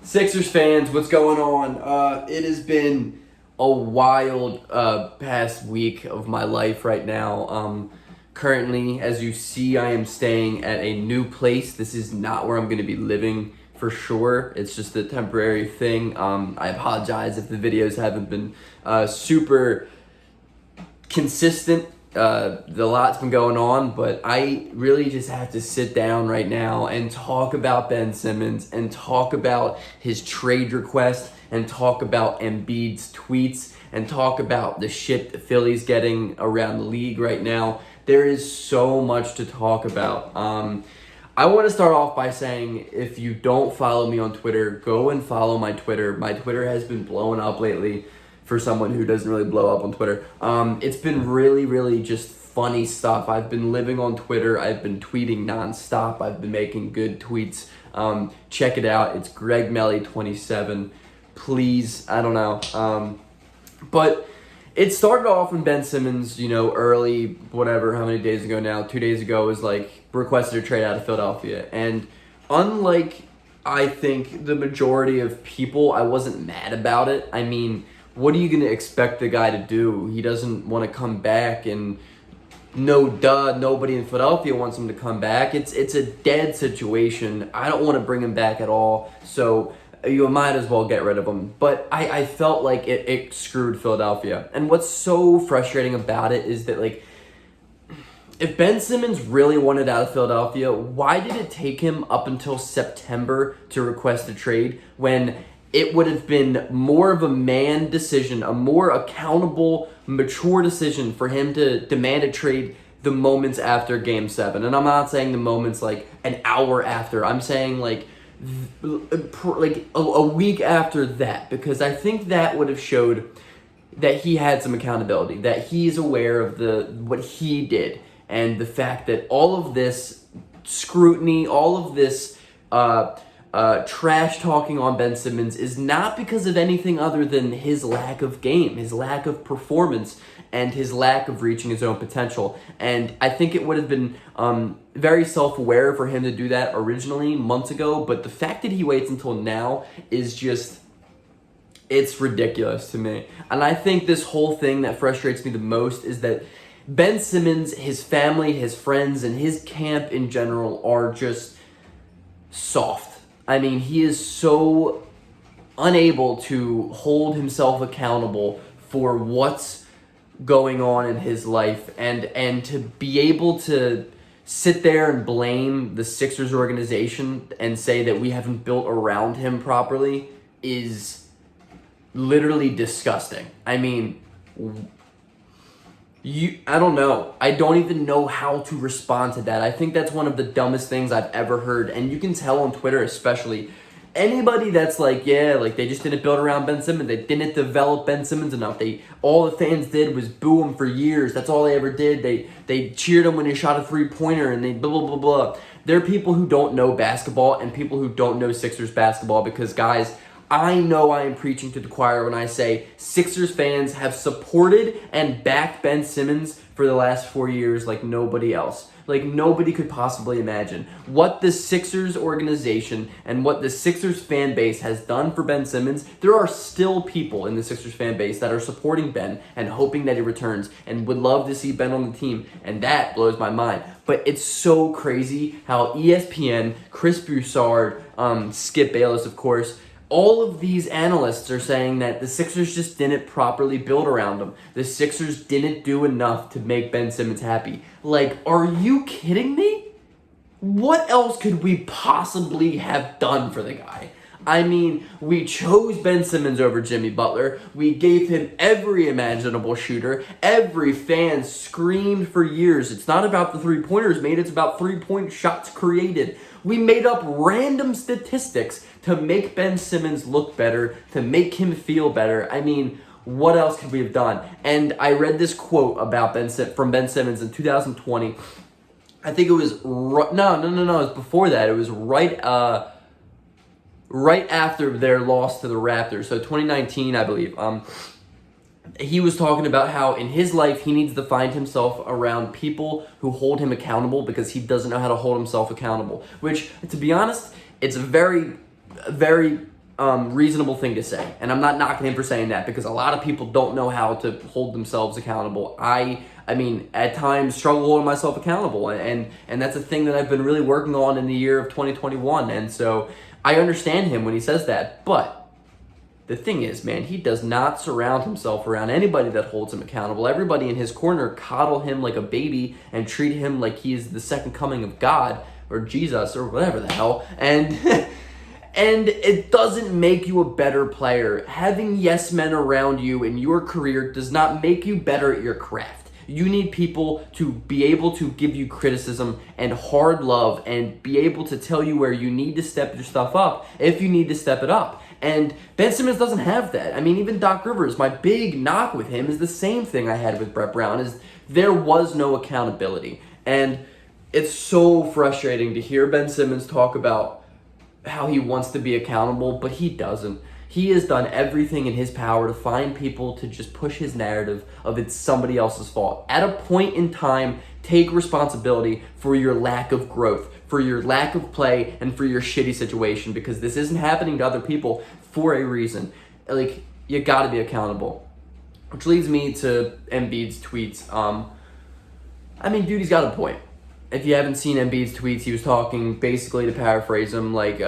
Sixers fans, what's going on? It has been a wild past week of my life right now. Currently, as you see, I am staying at a new place. This is not where I'm going to be living for sure. It's just a temporary thing. I apologize if the videos haven't been super consistent. The lot's been going on, but I really just have to sit down right now and talk about Ben Simmons and talk about his trade request and talk about Embiid's tweets and talk about the shit the Philly's getting around the league right now. There is so much to talk about. I want to start off by saying, if you don't follow me on Twitter, go and follow my Twitter. My Twitter has been blowing up lately for someone who doesn't really blow up on Twitter. It's been really just funny stuff. I've been living on Twitter. I've been tweeting nonstop. I've been making good tweets. Check it out. It's gregmelly27. Please, I don't know. But it started off when Ben Simmons, early, whatever, how many days ago now, 2 days ago, was requested a trade out of Philadelphia. And unlike, I think, the majority of people, I wasn't mad about it. I mean, what are you going to expect the guy to do? He doesn't want to come back, and nobody in Philadelphia wants him to come back. It's a dead situation. I don't want to bring him back at all, so you might as well get rid of him. But I felt like it screwed Philadelphia. And what's so frustrating about it is that, if Ben Simmons really wanted out of Philadelphia, why did it take him up until September to request a trade when it would have been more of a man decision, a more accountable, mature decision for him to demand a trade the moments after Game 7? And I'm not saying the moments an hour after. I'm saying a week after that, because I think that would have showed that he had some accountability, that he's aware of what he did, and the fact that all of this scrutiny, all of this trash talking on Ben Simmons is not because of anything other than his lack of game, his lack of performance, and his lack of reaching his own potential. And I think it would have been very self-aware for him to do that originally, months ago, but the fact that he waits until now is just, it's ridiculous to me. And I think this whole thing that frustrates me the most is that Ben Simmons, his family, his friends, and his camp in general are just soft. I mean, he is so unable to hold himself accountable for what's going on in his life, and to be able to sit there and blame the Sixers organization and say that we haven't built around him properly is literally disgusting. I mean, I don't know. I don't even know how to respond to that. I think that's one of the dumbest things I've ever heard. And you can tell on Twitter especially, anybody that's they just didn't build around Ben Simmons. They didn't develop Ben Simmons enough. All the fans did was boo him for years. That's all they ever did. They cheered him when he shot a three-pointer, and they blah, blah, blah, blah. There are people who don't know basketball and people who don't know Sixers basketball, because, guys, I know I am preaching to the choir when I say Sixers fans have supported and backed Ben Simmons for the last 4 years like nobody else. Like nobody could possibly imagine. What the Sixers organization and what the Sixers fan base has done for Ben Simmons, there are still people in the Sixers fan base that are supporting Ben and hoping that he returns and would love to see Ben on the team, and that blows my mind. But it's so crazy how ESPN, Chris Broussard, Skip Bayless, of course, all of these analysts are saying that the Sixers just didn't properly build around him. The Sixers didn't do enough to make Ben Simmons happy. Are you kidding me? What else could we possibly have done for the guy? I mean, we chose Ben Simmons over Jimmy Butler. We gave him every imaginable shooter. Every fan screamed for years, it's not about the three-pointers made, it's about three-point shots created. We made up random statistics to make Ben Simmons look better, to make him feel better. I mean, what else could we have done? And I read this quote about from Ben Simmons in 2020. I think it was no, it was before that. It was right after their loss to the Raptors. So 2019, I believe. He was talking about how in his life he needs to find himself around people who hold him accountable, because he doesn't know how to hold himself accountable. Which, to be honest, it's a very reasonable thing to say. And I'm not knocking him for saying that, because a lot of people don't know how to hold themselves accountable. I mean, at times struggle holding myself accountable, and that's a thing that I've been really working on in the year of 2021. And so I understand him when he says that. But the thing is, man, he does not surround himself around anybody that holds him accountable. Everybody in his corner coddle him like a baby and treat him like he is the second coming of God or Jesus or whatever the hell. And and it doesn't make you a better player. Having yes men around you in your career does not make you better at your craft. You need people to be able to give you criticism and hard love and be able to tell you where you need to step your stuff up if you need to step it up. And Ben Simmons doesn't have that. I mean, even Doc Rivers, my big knock with him is the same thing I had with Brett Brown, is there was no accountability. And it's so frustrating to hear Ben Simmons talk about how he wants to be accountable, but he doesn't. He has done everything in his power to find people to just push his narrative of it's somebody else's fault. At a point in time, take responsibility for your lack of growth, for your lack of play, and for your shitty situation, because this isn't happening to other people for a reason. Like, you gotta be accountable. Which leads me to Embiid's tweets. I mean, dude, he's got a point. If you haven't seen Embiid's tweets, he was talking, basically, to paraphrase him, like,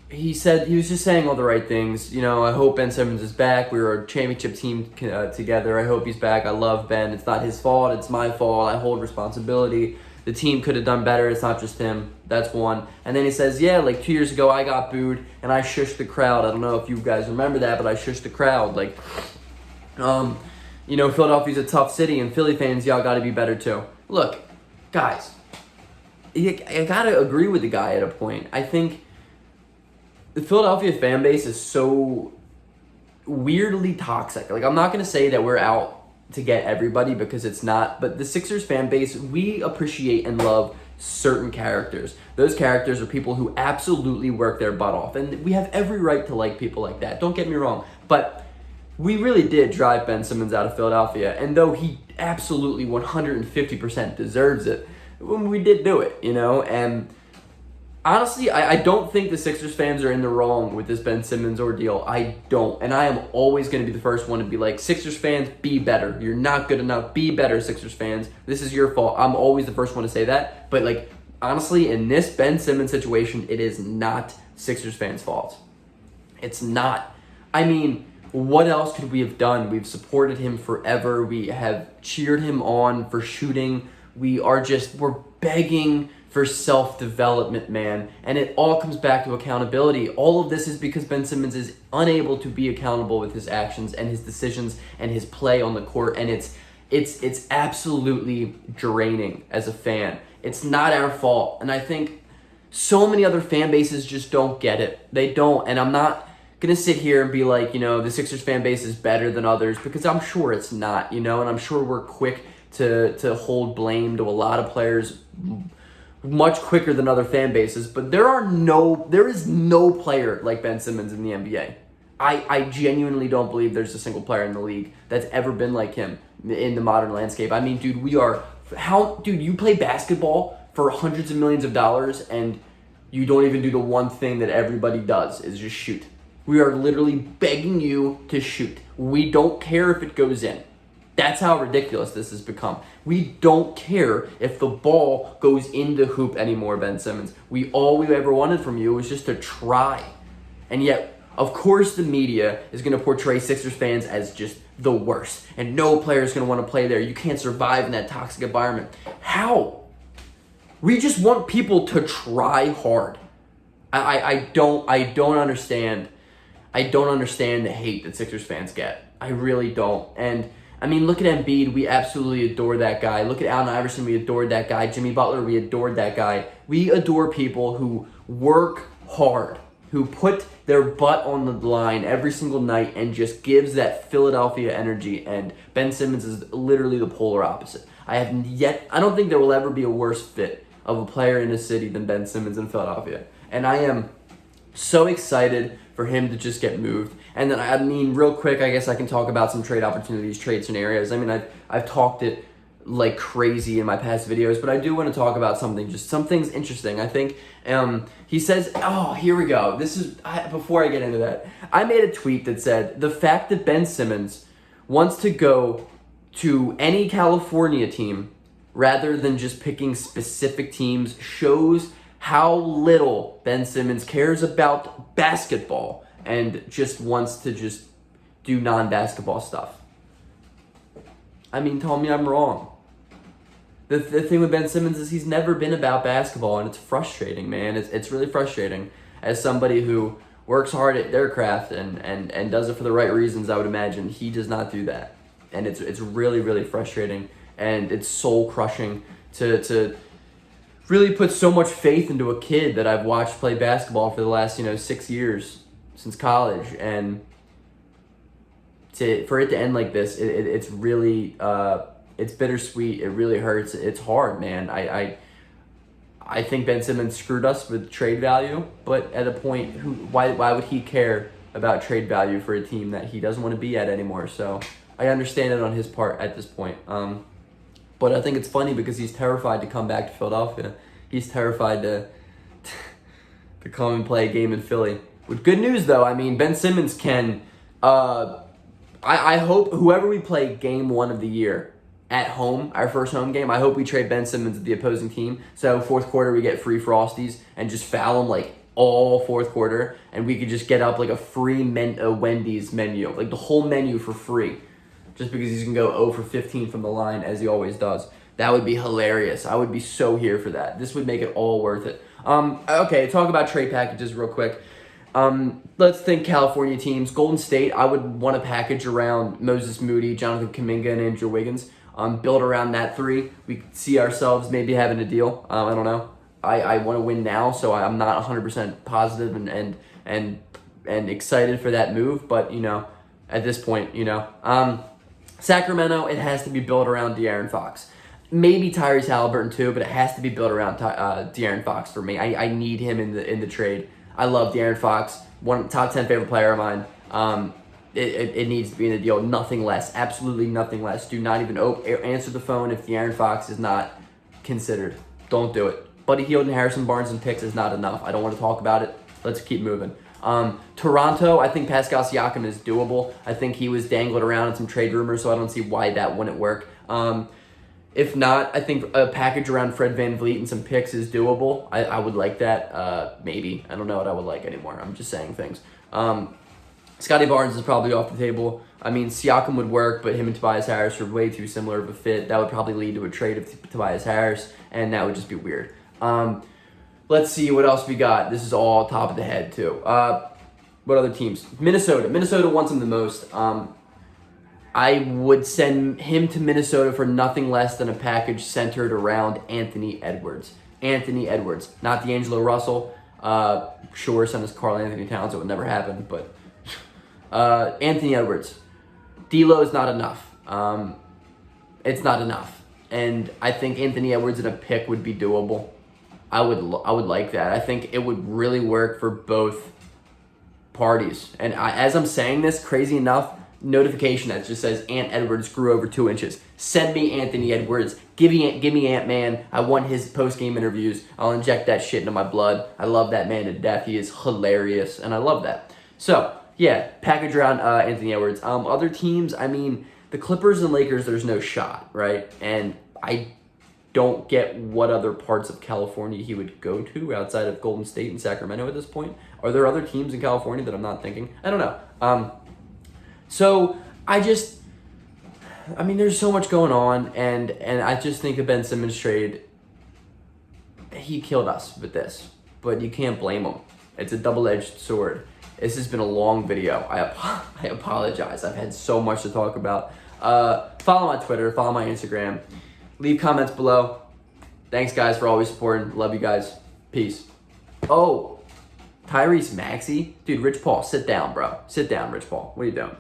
he was just saying all the right things. You know, I hope Ben Simmons is back. We were a championship team together. I hope he's back. I love Ben. It's not his fault. It's my fault. I hold responsibility. The team could have done better. It's not just him. That's one. And then he says, yeah, like 2 years ago, I got booed, and I shushed the crowd. I don't know if you guys remember that, but I shushed the crowd. Like, you know, Philadelphia's a tough city, and Philly fans, y'all got to be better too. Look, guys, I got to agree with the guy at a point. I think the Philadelphia fan base is so weirdly toxic. Like, I'm not going to say that we're out to get everybody, because it's not, but the Sixers fan base, we appreciate and love certain characters. Those characters are people who absolutely work their butt off, and we have every right to like people like that. Don't get me wrong, but we really did drive Ben Simmons out of Philadelphia, and though he absolutely 150% deserves it, we did do it, you know. And honestly, I don't think the Sixers fans are in the wrong with this Ben Simmons ordeal. I don't. And I am always going to be the first one to be like, Sixers fans, be better. You're not good enough. Be better, Sixers fans. This is your fault. I'm always the first one to say that. But, like, honestly, in this Ben Simmons situation, it is not Sixers fans' fault. It's not. I mean, what else could we have done? We've supported him forever. We have cheered him on for shooting. We're begging for self-development, man. And it all comes back to accountability. All of this is because Ben Simmons is unable to be accountable with his actions and his decisions and his play on the court. And it's absolutely draining as a fan. It's not our fault. And I think so many other fan bases just don't get it. They don't. And I'm not going to sit here and be like, you know, the Sixers fan base is better than others, because I'm sure it's not, you know, and I'm sure we're quick to hold blame to a lot of players much quicker than other fan bases, but there is no player like Ben Simmons in the NBA. I genuinely don't believe there's a single player in the league that's ever been like him in the modern landscape. I mean, dude, you play basketball for hundreds of millions of dollars, and you don't even do the one thing that everybody does, is just shoot. We are literally begging you to shoot. We don't care if it goes in. That's how ridiculous this has become. We don't care if the ball goes in the hoop anymore, Ben Simmons. All we ever wanted from you was just to try. And yet, of course, the media is going to portray Sixers fans as just the worst. And no player is going to want to play there. You can't survive in that toxic environment. How? We just want people to try hard. I don't understand. I don't understand the hate that Sixers fans get. I really don't. And I mean, look at Embiid. We absolutely adore that guy. Look at Allen Iverson. We adored that guy. Jimmy Butler. We adored that guy. We adore people who work hard, who put their butt on the line every single night and just gives that Philadelphia energy. And Ben Simmons is literally the polar opposite. I don't think there will ever be a worse fit of a player in a city than Ben Simmons in Philadelphia. And I am so excited for him to just get moved. And then, I mean, real quick, I guess I can talk about some trade opportunities, trade scenarios. I mean, I've talked it like crazy in my past videos, but I do want to talk about something, just some things interesting. I think he says, oh, here we go. Before I get into that, I made a tweet that said, the fact that Ben Simmons wants to go to any California team rather than just picking specific teams shows how little Ben Simmons cares about basketball and just wants to just do non-basketball stuff. I mean, tell me I'm wrong. The thing with Ben Simmons is he's never been about basketball, and it's frustrating, man. It's really frustrating. As somebody who works hard at their craft and does it for the right reasons, I would imagine he does not do that. And it's really, really frustrating, and it's soul-crushing to really put so much faith into a kid that I've watched play basketball for the last 6 years since college, and for it to end like this, it's really it's bittersweet. It really hurts. It's hard, man. I think Ben Simmons screwed us with trade value, but at a point, why would he care about trade value for a team that he doesn't want to be at anymore? So I understand it on his part at this point. But I think it's funny because he's terrified to come back to Philadelphia. He's terrified to come and play a game in Philly. With good news, though, I mean, Ben Simmons can... I hope whoever we play game 1 of the year at home, our first home game, I hope we trade Ben Simmons to the opposing team. So fourth quarter, we get free Frosties and just foul him like all fourth quarter, and we could just get up like a free Wendy's menu, like the whole menu for free, just because he's going to go 0 for 15 from the line as he always does. That would be hilarious. I would be so here for that. This would make it all worth it. Okay, talk about trade packages real quick. Let's think California teams. Golden State, I would want a package around Moses Moody, Jonathan Kuminga, and Andrew Wiggins. Build around that 3. We could see ourselves maybe having a deal. I don't know. I want to win now, so I'm not 100% positive and excited for that move. But, at this point, Sacramento, it has to be built around De'Aaron Fox. Maybe Tyrese Halliburton too, but it has to be built around De'Aaron Fox for me. I need him in the trade. I love De'Aaron Fox, top 10 favorite player of mine. It needs to be in the deal. Nothing less. Absolutely nothing less. Do not even answer the phone if De'Aaron Fox is not considered. Don't do it. Buddy Hield and Harrison Barnes and picks is not enough. I don't want to talk about it. Let's keep moving. Toronto, I think Pascal Siakam is doable. I think he was dangled around in some trade rumors, so I don't see why that wouldn't work. If not, I think a package around Fred VanVleet and some picks is doable. I would like that. Maybe. I don't know what I would like anymore. I'm just saying things. Scotty Barnes is probably off the table. I mean, Siakam would work, but him and Tobias Harris are way too similar of a fit. That would probably lead to a trade of Tobias Harris, and that would just be weird. Let's see what else we got. This is all top of the head, too. What other teams? Minnesota. Minnesota wants him the most. I would send him to Minnesota for nothing less than a package centered around Anthony Edwards. Anthony Edwards, not D'Angelo Russell. Sure, send us Karl Anthony Towns. It would never happen, but Anthony Edwards. D'Lo is not enough. It's not enough, and I think Anthony Edwards in a pick would be doable. I would like that. I think it would really work for both parties. And as I'm saying this, crazy enough, notification that just says Ant Edwards grew over 2 inches. Send me Anthony Edwards. Give me Ant-Man. I want his post-game interviews. I'll inject that shit into my blood. I love that man to death. He is hilarious, and I love that. So, yeah, package around Anthony Edwards. Other teams, I mean, the Clippers and Lakers, there's no shot, right? And I don't get what other parts of California he would go to outside of Golden State and Sacramento at this point. Are there other teams in California that I'm not thinking? I don't know. So there's so much going on, and I just think the Ben Simmons trade, he killed us with this, but you can't blame him. It's a double-edged sword. This has been a long video. I apologize. I've had so much to talk about. Follow my Twitter, follow my Instagram. Leave comments below. Thanks, guys, for always supporting. Love you guys. Peace. Oh, Tyrese Maxey? Dude, Rich Paul, sit down, bro. Sit down, Rich Paul. What are you doing?